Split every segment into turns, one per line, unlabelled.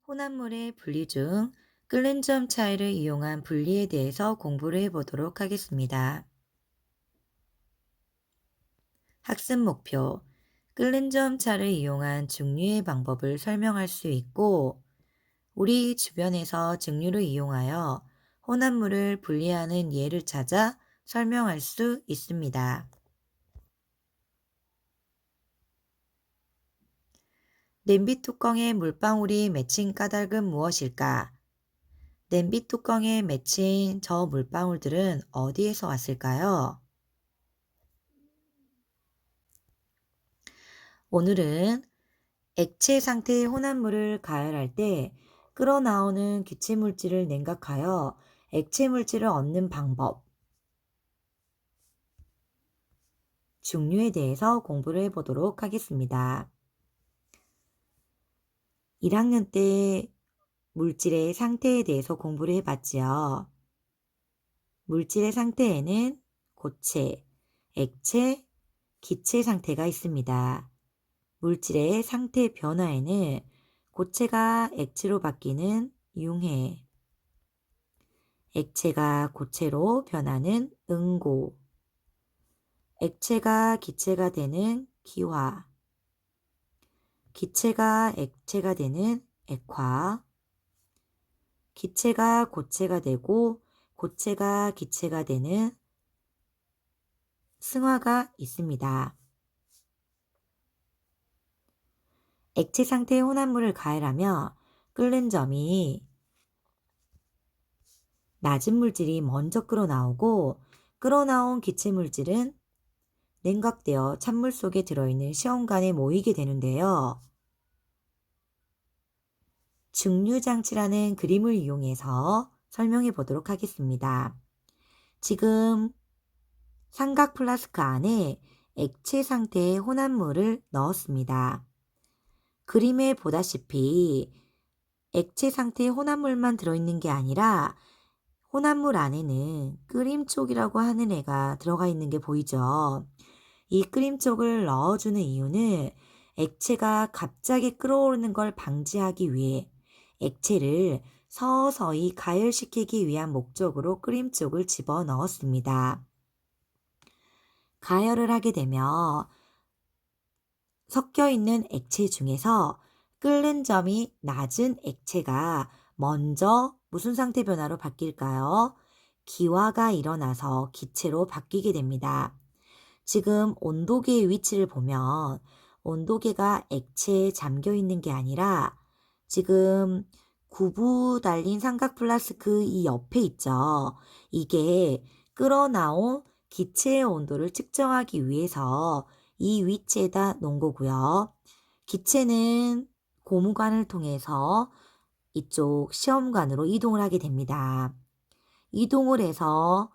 혼합물의 분리 중 끓는 점 차이를 이용한 분리에 대해서 공부를 해보도록 하겠습니다. 학습 목표. 끓는 점 차를 이용한 증류의 방법을 설명할 수 있고, 우리 주변에서 증류를 이용하여 혼합물을 분리하는 예를 찾아 설명할 수 있습니다. 냄비 뚜껑에 물방울이 맺힌 까닭은 무엇일까? 냄비 뚜껑에 맺힌 저 물방울들은 어디에서 왔을까요? 오늘은 액체 상태의 혼합물을 가열할 때 끓어나오는 기체 물질을 냉각하여 액체 물질을 얻는 방법, 증류에 대해서 공부를 해보도록 하겠습니다. 1학년 때 물질의 상태에 대해서 공부를 해봤지요. 물질의 상태에는 고체, 액체, 기체 상태가 있습니다. 물질의 상태 변화에는 고체가 액체로 바뀌는 융해, 액체가 고체로 변하는 응고, 액체가 기체가 되는 기화, 기체가 액체가 되는 액화, 기체가 고체가 되고 고체가 기체가 되는 승화가 있습니다. 액체 상태의 혼합물을 가열하며 끓는 점이 낮은 물질이 먼저 끓어나오고 끓어나온 기체 물질은 냉각되어 찬물 속에 들어있는 시험관에 모이게 되는데요. 증류장치라는 그림을 이용해서 설명해 보도록 하겠습니다. 지금 삼각 플라스크 안에 액체 상태의 혼합물을 넣었습니다. 그림에 보다시피 액체 상태의 혼합물만 들어있는 게 아니라 혼합물 안에는 끓임쪽이라고 하는 애가 들어가 있는 게 보이죠? 이 끓임쪽을 넣어주는 이유는 액체가 갑자기 끓어오르는 걸 방지하기 위해 액체를 서서히 가열시키기 위한 목적으로 끓임쪽을 집어 넣었습니다. 가열을 하게 되면 섞여 있는 액체 중에서 끓는 점이 낮은 액체가 먼저 무슨 상태 변화로 바뀔까요? 기화가 일어나서 기체로 바뀌게 됩니다. 지금 온도계의 위치를 보면 온도계가 액체에 잠겨 있는 게 아니라 지금 구부 달린 삼각 플라스크 이 옆에 있죠. 이게 끓어나온 기체의 온도를 측정하기 위해서 이 위치에다 놓은 거고요. 기체는 고무관을 통해서 이쪽 시험관으로 이동을 하게 됩니다. 이동을 해서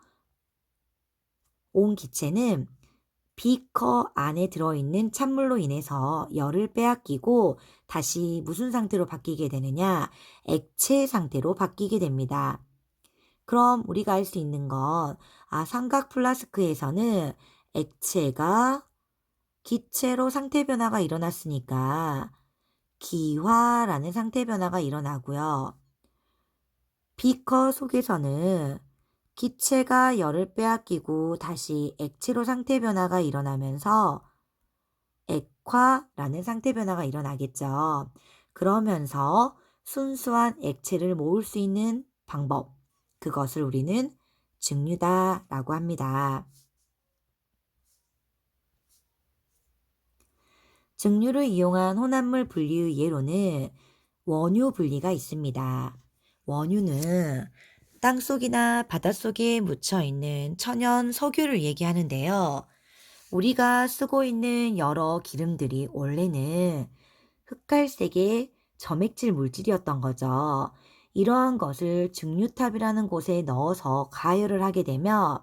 온 기체는 비커 안에 들어있는 찬물로 인해서 열을 빼앗기고 다시 무슨 상태로 바뀌게 되느냐? 액체 상태로 바뀌게 됩니다. 그럼 우리가 알 수 있는 건 삼각 플라스크에서는 액체가 기체로 상태 변화가 일어났으니까 기화라는 상태 변화가 일어나고요. 비커 속에서는 기체가 열을 빼앗기고 다시 액체로 상태 변화가 일어나면서 액화라는 상태 변화가 일어나겠죠. 그러면서 순수한 액체를 모을 수 있는 방법, 그것을 우리는 증류다라고 합니다. 증류를 이용한 혼합물 분리의 예로는 원유 분리가 있습니다. 원유는 땅속이나 바닷속에 묻혀 있는 천연 석유를 얘기하는데요. 우리가 쓰고 있는 여러 기름들이 원래는 흑갈색의 점액질 물질이었던 거죠. 이러한 것을 증류탑이라는 곳에 넣어서 가열을 하게 되면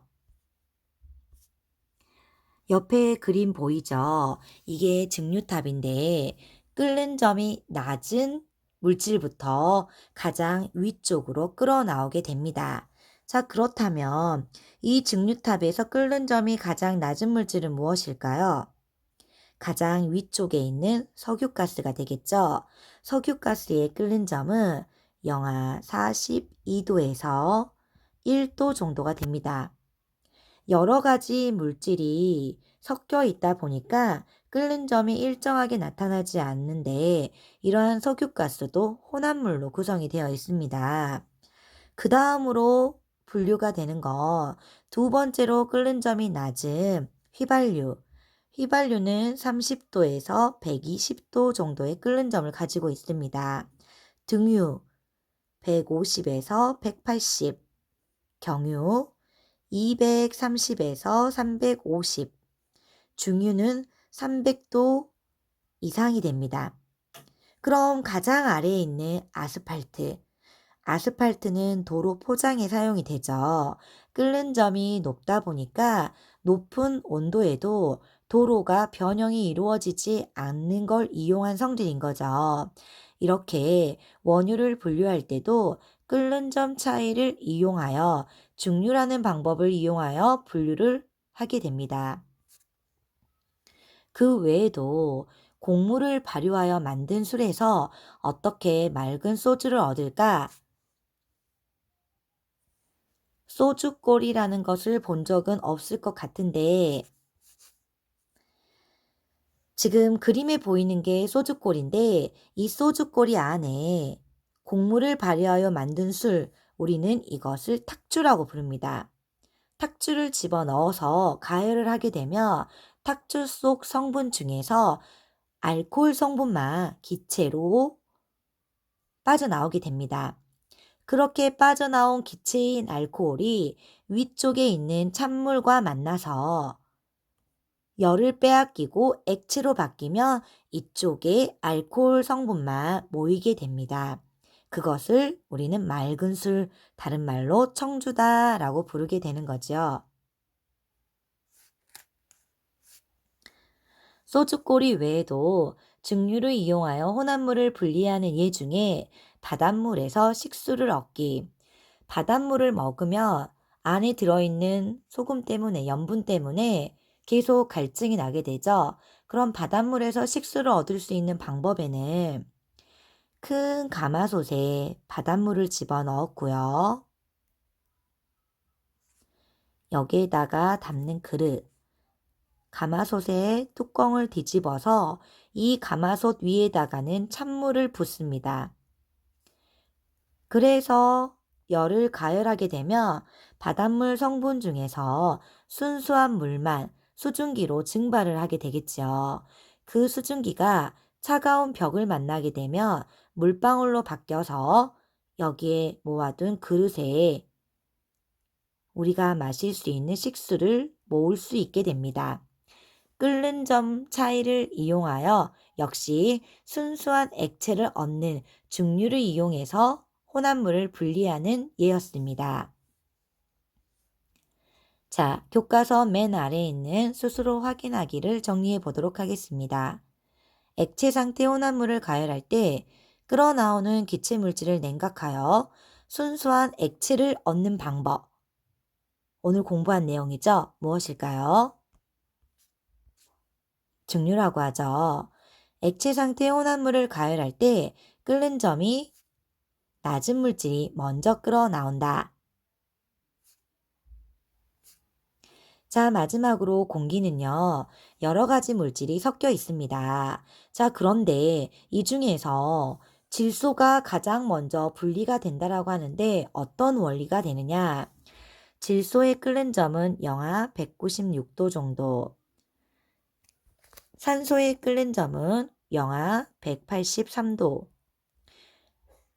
옆에 그림 보이죠? 이게 증류탑인데 끓는 점이 낮은 물질부터 가장 위쪽으로 끌어나오게 됩니다. 자, 그렇다면 이 증류탑에서 끓는 점이 가장 낮은 물질은 무엇일까요? 가장 위쪽에 있는 석유가스가 되겠죠. 석유가스의 끓는 점은 영하 42도에서 1도 정도가 됩니다. 여러 가지 물질이 섞여 있다 보니까 끓는 점이 일정하게 나타나지 않는데 이러한 석유가스도 혼합물로 구성이 되어 있습니다. 그 다음으로 분류가 되는 거, 두 번째로 끓는 점이 낮은 휘발유. 휘발유는 30도에서 120도 정도의 끓는 점을 가지고 있습니다. 등유 150에서 180, 경유 230에서 350, 중유는 300도 이상이 됩니다. 그럼 가장 아래에 있는 아스팔트. 아스팔트는 도로 포장에 사용이 되죠. 끓는 점이 높다 보니까 높은 온도에도 도로가 변형이 이루어지지 않는 걸 이용한 성질인 거죠. 이렇게 원유를 분류할 때도 끓는 점 차이를 이용하여 중류라는 방법을 이용하여 분류를 하게 됩니다. 그 외에도 곡물을 발효하여 만든 술에서 어떻게 맑은 소주를 얻을까? 소주골이라는 것을 본 적은 없을 것 같은데 지금 그림에 보이는 게 소주골인데 이 소주골이 안에 곡물을 발효하여 만든 술, 우리는 이것을 탁주라고 부릅니다. 탁주를 집어넣어서 가열을 하게 되면 탁주 속 성분 중에서 알코올 성분만 기체로 빠져나오게 됩니다. 그렇게 빠져나온 기체인 알코올이 위쪽에 있는 찬물과 만나서 열을 빼앗기고 액체로 바뀌면 이쪽에 알코올 성분만 모이게 됩니다. 그것을 우리는 맑은 술, 다른 말로 청주다라고 부르게 되는 거죠. 소주꼬리 외에도 증류를 이용하여 혼합물을 분리하는 예 중에 바닷물에서 식수를 얻기. 바닷물을 먹으면 안에 들어있는 소금 때문에, 염분 때문에 계속 갈증이 나게 되죠. 그럼 바닷물에서 식수를 얻을 수 있는 방법에는 큰 가마솥에 바닷물을 집어넣었고요. 여기에다가 담는 그릇, 가마솥에 뚜껑을 뒤집어서 이 가마솥 위에다가는 찬물을 붓습니다. 그래서 열을 가열하게 되면 바닷물 성분 중에서 순수한 물만 수증기로 증발을 하게 되겠죠. 그 수증기가 차가운 벽을 만나게 되면 물방울로 바뀌어서 여기에 모아둔 그릇에 우리가 마실 수 있는 식수를 모을 수 있게 됩니다. 끓는 점 차이를 이용하여 역시 순수한 액체를 얻는 증류를 이용해서 혼합물을 분리하는 예였습니다. 자, 교과서 맨 아래에 있는 스스로 확인하기를 정리해 보도록 하겠습니다. 액체 상태 혼합물을 가열할 때 끓어나오는 기체 물질을 냉각하여 순수한 액체를 얻는 방법. 오늘 공부한 내용이죠? 무엇일까요? 증류라고 하죠. 액체 상태 혼합물을 가열할 때 끓는 점이 낮은 물질이 먼저 끓어나온다. 자, 마지막으로 공기는요, 여러 가지 물질이 섞여 있습니다. 자, 그런데 이 중에서 질소가 가장 먼저 분리가 된다라고 하는데 어떤 원리가 되느냐? 질소의 끓는 점은 영하 196도 정도, 산소의 끓는 점은 영하 183도,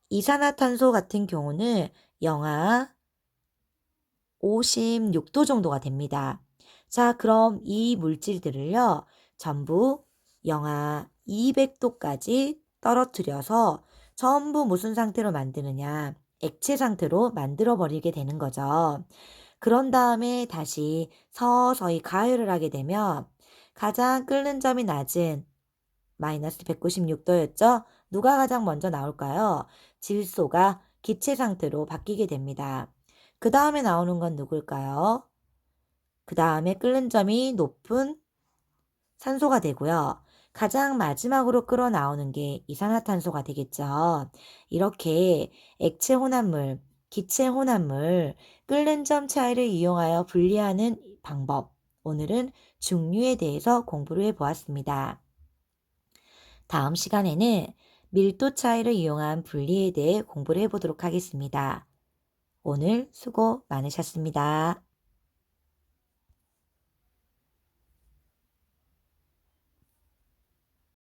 이산화탄소 같은 경우는 영하 56도 정도가 됩니다. 자, 그럼 이 물질들을요, 전부 영하 200도까지 떨어뜨려서 전부 무슨 상태로 만드느냐? 액체 상태로 만들어 버리게 되는 거죠. 그런 다음에 다시 서서히 가열을 하게 되면 가장 끓는 점이 낮은 마이너스 196도였죠? 누가 가장 먼저 나올까요? 질소가 기체 상태로 바뀌게 됩니다. 그 다음에 나오는 건 누굴까요? 그 다음에 끓는 점이 높은 산소가 되고요. 가장 마지막으로 끌어나오는 게 이산화탄소가 되겠죠. 이렇게 액체 혼합물, 기체 혼합물, 끓는 점 차이를 이용하여 분리하는 방법. 오늘은 중류에 대해서 공부를 해보았습니다. 다음 시간에는 밀도 차이를 이용한 분리에 대해 공부를 해보도록 하겠습니다. 오늘 수고 많으셨습니다.